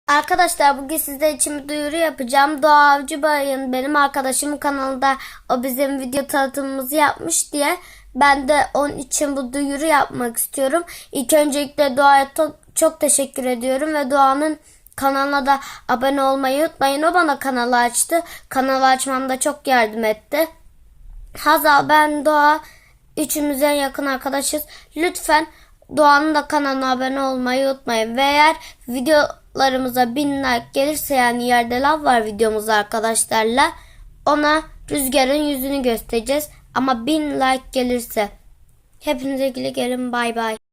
Arkadaşlar bugün sizler için bir duyuru yapacağım. Doğa Avcıbay'ın benim arkadaşımın kanalında o bizim video tanıtımımızı yapmış diye ben de onun için bu duyuru yapmak istiyorum. İlk öncelikle Doğa'ya çok teşekkür ediyorum ve Doğa'nın kanalına da abone olmayı unutmayın. O bana kanalı açtı. Kanalı açmamda çok yardım etti. Hazal, ben, Doğa üçümüz en yakın arkadaşız. Lütfen Doğan'ın da kanalına abone olmayı unutmayın. Ve eğer videolarımıza 1000 like gelirse, yani yerde lav var videomuz arkadaşlarla, ona Rüzgar'ın yüzünü göstereceğiz. Ama 1000 like gelirse. Hepinize güle gelin, bay bay.